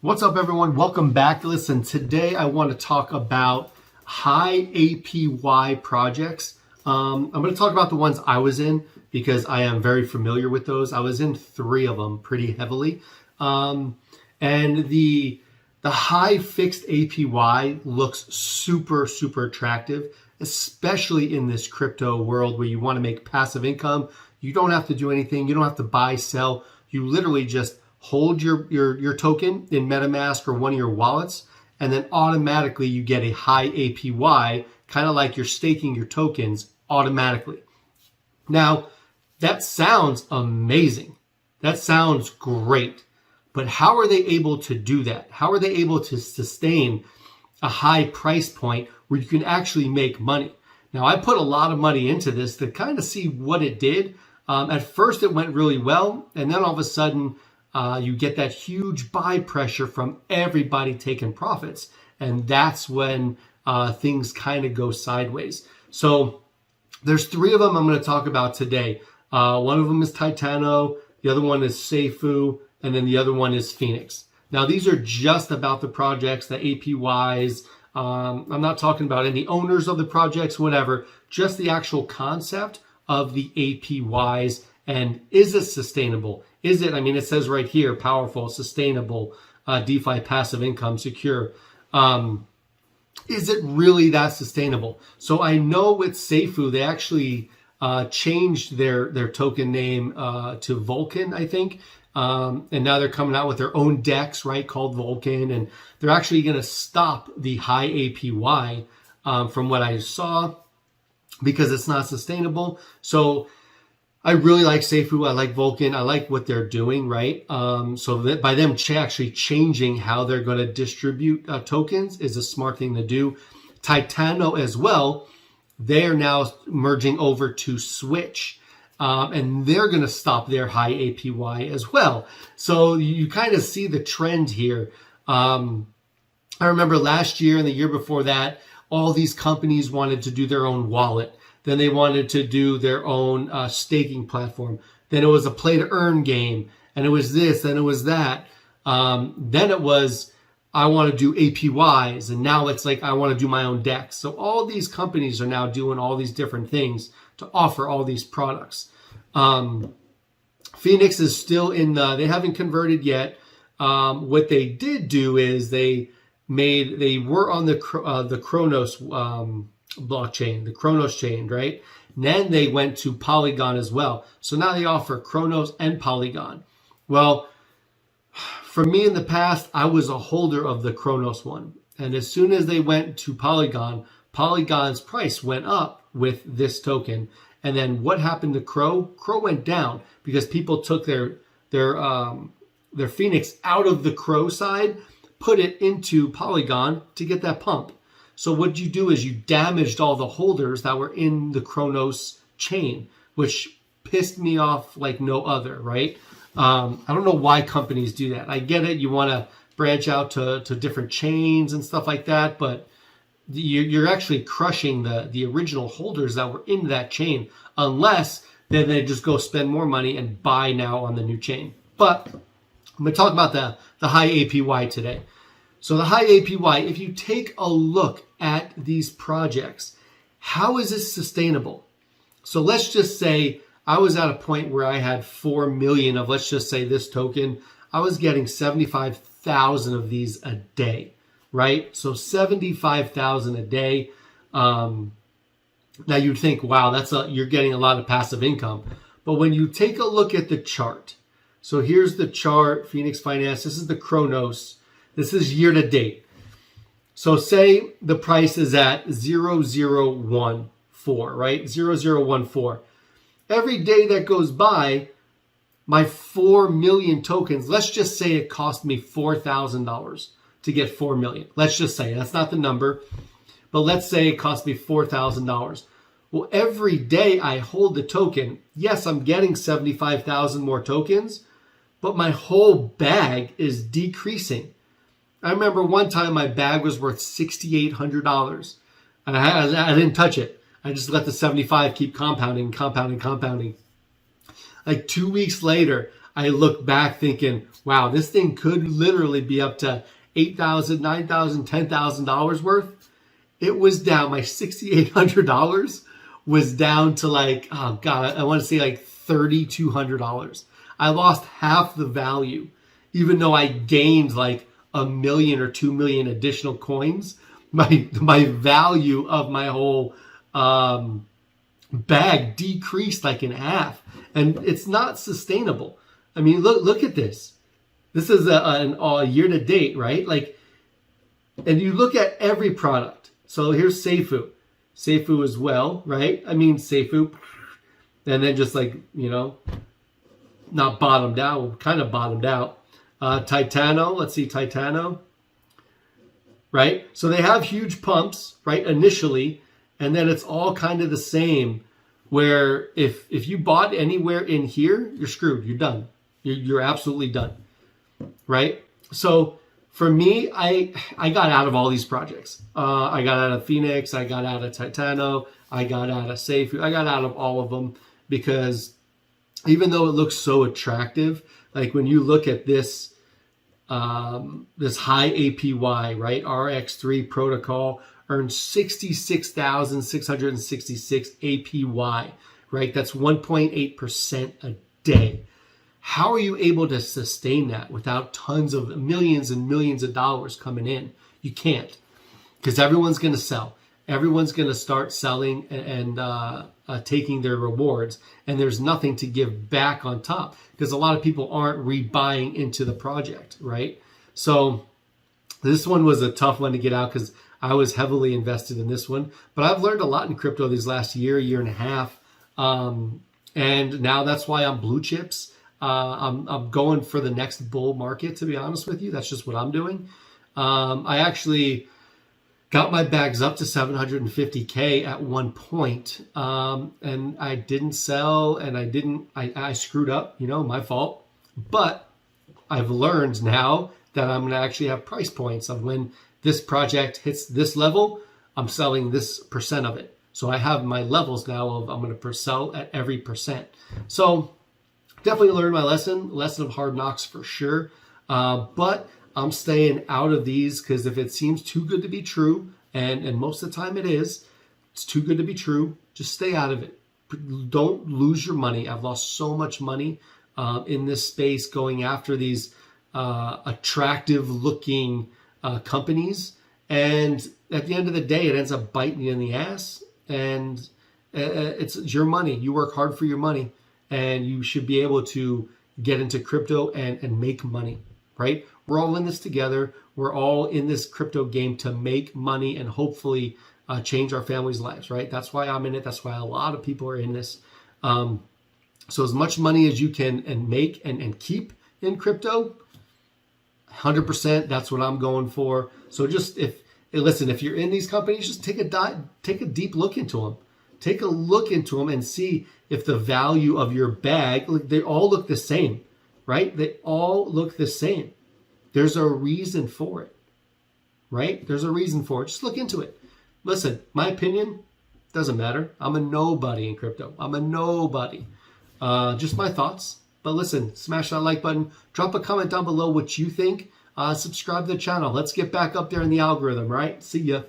What's up, everyone? Welcome back. Listen, today I want to talk about high APY projects. I'm going to talk about the ones I was in because I am very familiar with those. I was in 3 of them pretty heavily. And the high fixed APY looks super, super attractive, especially in this crypto world where you want to make passive income. You don't have to do anything. You don't have to buy, sell. You literally just hold your token in MetaMask or one of your wallets, and then automatically you get a high APY, kind of like you're staking your tokens automatically. Now, that sounds amazing. That sounds great. But how are they able to do that? How are they able to sustain a high price point where you can actually make money? Now, I put a lot of money into this to kind of see what it did. At first, it went really well, and then all of a sudden, you get that huge buy pressure from everybody taking profits. And that's when things kind of go sideways. So there's 3 of them I'm going to talk about today. One of them is Titano, the other one is Seifu, and then the other one is Phoenix. Now, these are just about the projects, the APYs. I'm not talking about any owners of the projects, whatever, just the actual concept of the APYs. And is it sustainable? Is it, it says right here, powerful, sustainable, DeFi, passive income, secure. Is it really that sustainable? So I know with Seifu, they actually changed their token name to Vulcan, I think. And now they're coming out with their own DEX, right, called Vulcan. And they're actually going to stop the high APY from what I saw because it's not sustainable. So I really like Seifu. I like Vulcan. I like what they're doing, right? So that by them actually changing how they're going to distribute tokens is a smart thing to do. Titano as well, they're now merging over to Switch, and they're going to stop their high APY as well. So you kind of see the trend here. I remember last year and the year before that, all these companies wanted to do their own wallet. Then they wanted to do their own staking platform. Then it was a play to earn game. And it was this, and it was that. Then it was, I want to do APYs. And now it's like, I want to do my own DEX. So all these companies are now doing all these different things to offer all these products. Phoenix is still in they haven't converted yet. What they did do is they were on the Chronos blockchain, the Chronos chain, right? And then they went to Polygon as well. So now they offer Chronos and Polygon. Well, for me in the past, I was a holder of the Chronos one. And as soon as they went to Polygon, Polygon's price went up with this token. And then what happened to Crow? Crow went down because people took their Phoenix out of the Crow side, put it into Polygon to get that pump. So what you do is you damaged all the holders that were in the Chronos chain, which pissed me off like no other, right? I don't know why companies do that. I get it. You want to branch out to different chains and stuff like that, but you're actually crushing the original holders that were in that chain, unless then they just go spend more money and buy now on the new chain. But I'm going to talk about the high APY today. So the high APY, if you take a look at these projects, how is this sustainable? So let's just say I was at a point where I had 4 million of, let's just say this token. I was getting 75,000 of these a day, right? So 75,000 a day. Now you'd think, wow, you're getting a lot of passive income. But when you take a look at the chart, so here's the chart, Phoenix Finance, this is the Chronos. This is year to date. So say the price is at 0014, right? 0014. Every day that goes by, my 4 million tokens, let's just say it cost me $4,000 to get 4 million. Let's just say, that's not the number, but let's say it cost me $4,000. Well, every day I hold the token, yes, I'm getting 75,000 more tokens, but my whole bag is decreasing. I remember one time my bag was worth $6,800. And I didn't touch it. I just let the 75 keep compounding. Like 2 weeks later, I look back thinking, wow, this thing could literally be up to $8,000, $9,000, $10,000 worth. It was down. My $6,800 was down to like, oh God, I want to say like $3,200. I lost half the value, even though I gained like 1 million or 2 million additional coins. My value of my whole bag decreased like in half, and it's not sustainable. I mean, look at this. This is a year to date, right? Like, and you look at every product. So here's Seifu as well, right? I mean, Seifu, and then just like, not bottomed out, kind of bottomed out. Titano, let's see, Titano, right? So they have huge pumps, right, initially, and then it's all kind of the same, where if you bought anywhere in here, you're screwed, you're done. You're absolutely done, right? So for me, I got out of all these projects. I got out of Phoenix, I got out of Titano, I got out of Seifu, I got out of all of them, because even though it looks so attractive, like when you look at this, this high APY, right? RX3 protocol earns 66,666 APY, right? That's 1.8% a day. How are you able to sustain that without tons of millions and millions of dollars coming in? You can't, because everyone's going to sell. Everyone's going to start selling and taking their rewards, and there's nothing to give back on top, because a lot of people aren't rebuying into the project, right? So this one was a tough one to get out, because I was heavily invested in this one. But I've learned a lot in crypto these last year and a half, and now that's why I'm blue chips. I'm going for the next bull market, to be honest with you. That's just what I'm doing. I actually got my bags up to 750K at one point, and I didn't sell, and I screwed up, my fault. But I've learned now that I'm going to actually have price points of when this project hits this level, I'm selling this percent of it. So I have my levels now of I'm going to sell at every percent. So definitely learned my lesson of hard knocks for sure. But I'm staying out of these, because if it seems too good to be true, and most of the time it's too good to be true, just stay out of it. Don't lose your money. I've lost so much money in this space going after these attractive looking companies. And at the end of the day, it ends up biting you in the ass. And it's your money. You work hard for your money, and you should be able to get into crypto and make money, right? We're all in this together. We're all in this crypto game to make money and hopefully change our families' lives, right? That's why I'm in it. That's why a lot of people are in this. So as much money as you can and make and keep in crypto, 100%, that's what I'm going for. So just if you're in these companies, just take a deep look into them. Take a look into them and see if the value of your bag, they all look the same, right? They all look the same. There's a reason for it, right? There's a reason for it. Just look into it. Listen, my opinion doesn't matter. I'm a nobody in crypto. I'm a nobody. Just my thoughts. But listen, smash that like button. Drop a comment down below what you think. Subscribe to the channel. Let's get back up there in the algorithm, right? See ya.